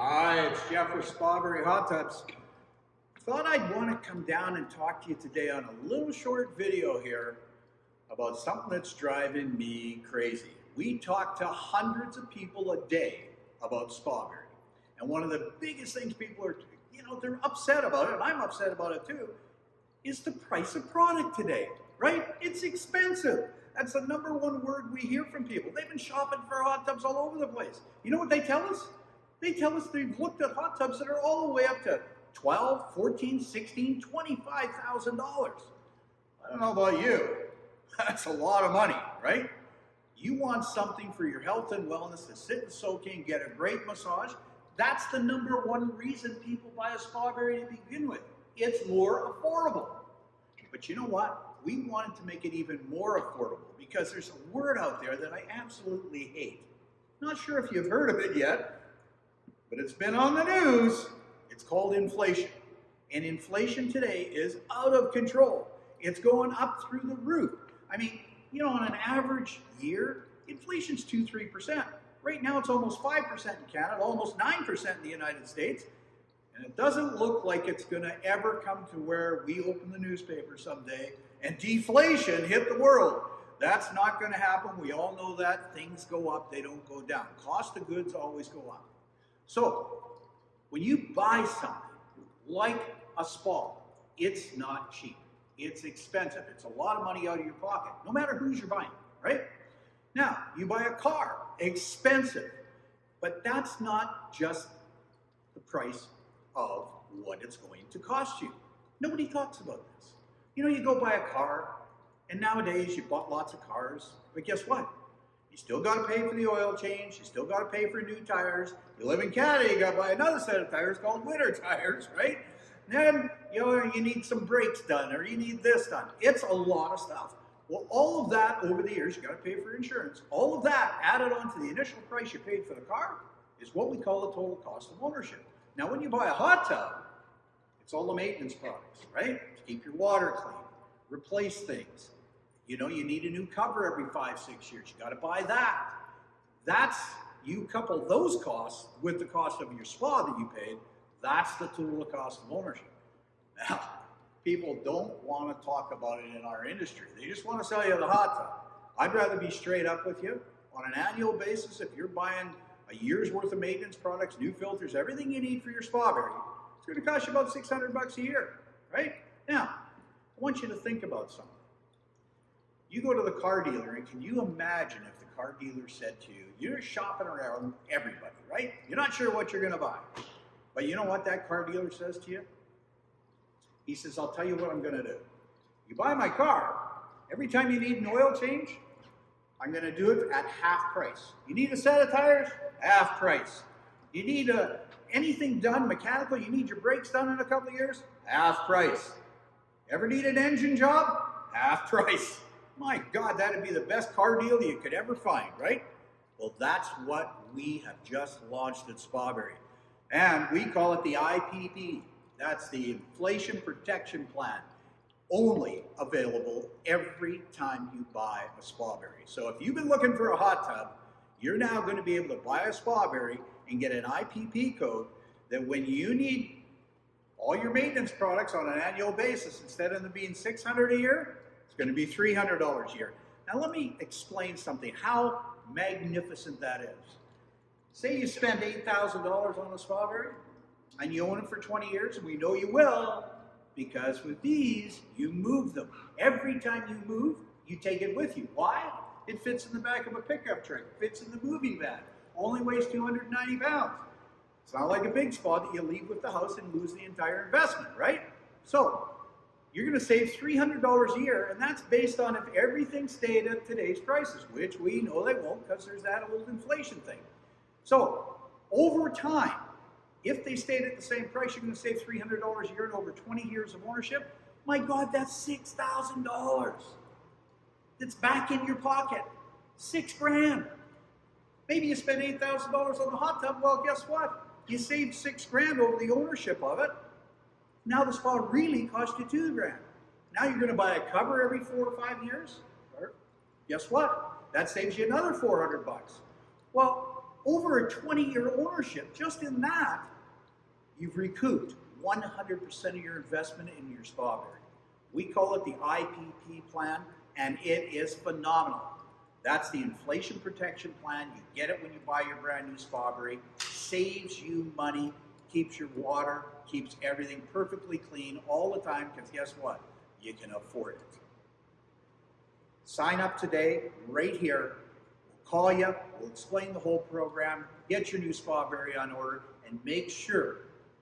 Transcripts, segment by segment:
Hi, it's Jeff with SpaBerry Hot Tubs. Thought I'd want to come down and talk to you today on a little short video here about something that's driving me crazy. We talk to hundreds of people a day about SpaBerry. And one of the biggest things people are, they're upset about it, and I'm upset about it too, is the price of product today, right? It's expensive. That's the number one word we hear from people. They've been shopping for hot tubs all over the place. You know what they tell us? They tell us they've looked at hot tubs that are all the way up to $12, $14, $16, $25,000. I don't know about you. That's a lot of money, right? You want something for your health and wellness to sit and soak in, get a great massage. That's the number one reason people buy a SpaBerry to begin with. It's more affordable. But you know what? We wanted to make it even more affordable because there's a word out there that I absolutely hate. Not sure if you've heard of it yet, but it's been on the news. It's called inflation. And inflation today is out of control. It's going up through the roof. I mean, on an average year, inflation's 2-3%. Right now it's almost 5% in Canada, almost 9% in the United States. And it doesn't look like it's going to ever come to where we open the newspaper someday and deflation hit the world. That's not going to happen. We all know that. Things go up, they don't go down. Cost of goods always go up. So, when you buy something like a spa, it's not cheap. It's expensive. It's a lot of money out of your pocket, no matter whose you're buying, right? Now, you buy a car, expensive. But that's not just the price of what it's going to cost you. Nobody talks about this. You go buy a car, and nowadays you bought lots of cars, but guess what? You still got to pay for the oil change. You still got to pay for new tires. You live in Canada, you got to buy another set of tires called winter tires, right? And then, you need some brakes done, or you need this done. It's a lot of stuff. Well, all of that over the years, you got to pay for insurance. All of that added on to the initial price you paid for the car is what we call the total cost of ownership. Now, when you buy a hot tub, it's all the maintenance products, right? To keep your water clean, replace things. You need a new cover every 5-6 years. You got to buy that. You couple those costs with the cost of your spa that you paid, that's the total cost of ownership. Now, people don't want to talk about it in our industry. They just want to sell you the hot tub. I'd rather be straight up with you. On an annual basis, if you're buying a year's worth of maintenance products, new filters, everything you need for your SpaBerry, it's going to cost you about $600 a year, right? Now, I want you to think about something. You go to the car dealer, and can you imagine if the car dealer said to you, you're shopping around everybody, right? You're not sure what you're going to buy. But you know what that car dealer says to you? He says, I'll tell you what I'm going to do. You buy my car, every time you need an oil change, I'm going to do it at half price. You need a set of tires? Half price. You need anything done mechanical, you need your brakes done in a couple of years? Half price. Ever need an engine job? Half price. My God, that'd be the best car deal you could ever find, right? Well, that's what we have just launched at SpaBerry. And we call it the IPP. That's the Inflation Protection Plan. Only available every time you buy a SpaBerry. So if you've been looking for a hot tub, you're now going to be able to buy a SpaBerry and get an IPP code that when you need all your maintenance products on an annual basis, instead of them being $600 a year, it's going to be $300 a year. Now let me explain something, how magnificent that is. Say you spend $8,000 on a SpaBerry and you own it for 20 years, and we know you will, because with these, you move them. Every time you move, you take it with you. Why? It fits in the back of a pickup truck, it fits in the moving van, only weighs 290 pounds. It's not like a big spa that you leave with the house and lose the entire investment, right? So, you're going to save $300 a year, and that's based on if everything stayed at today's prices, which we know they won't because there's that old inflation thing. So, over time, if they stayed at the same price, you're going to save $300 a year and over 20 years of ownership. My God, that's $6,000. That's back in your pocket. $6,000. Maybe you spend $8,000 on the hot tub. Well, guess what? You saved $6,000 over the ownership of it. Now the spa really cost you $2,000. Now you're going to buy a cover every 4 or 5 years. Guess what? That saves you another $400. Well, over a 20-year ownership, just in that, you've recouped 100% of your investment in your SpaBerry. We call it the IPP plan, and it is phenomenal. That's the inflation protection plan. You get it when you buy your brand new SpaBerry. Saves you money, keeps your water, keeps everything perfectly clean all the time, because guess what? You can afford it. Sign up today, right here. We'll call you, we'll explain the whole program, get your new SpaBerry on order, and make sure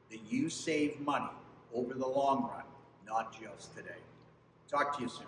that you save money over the long run, not just today. Talk to you soon.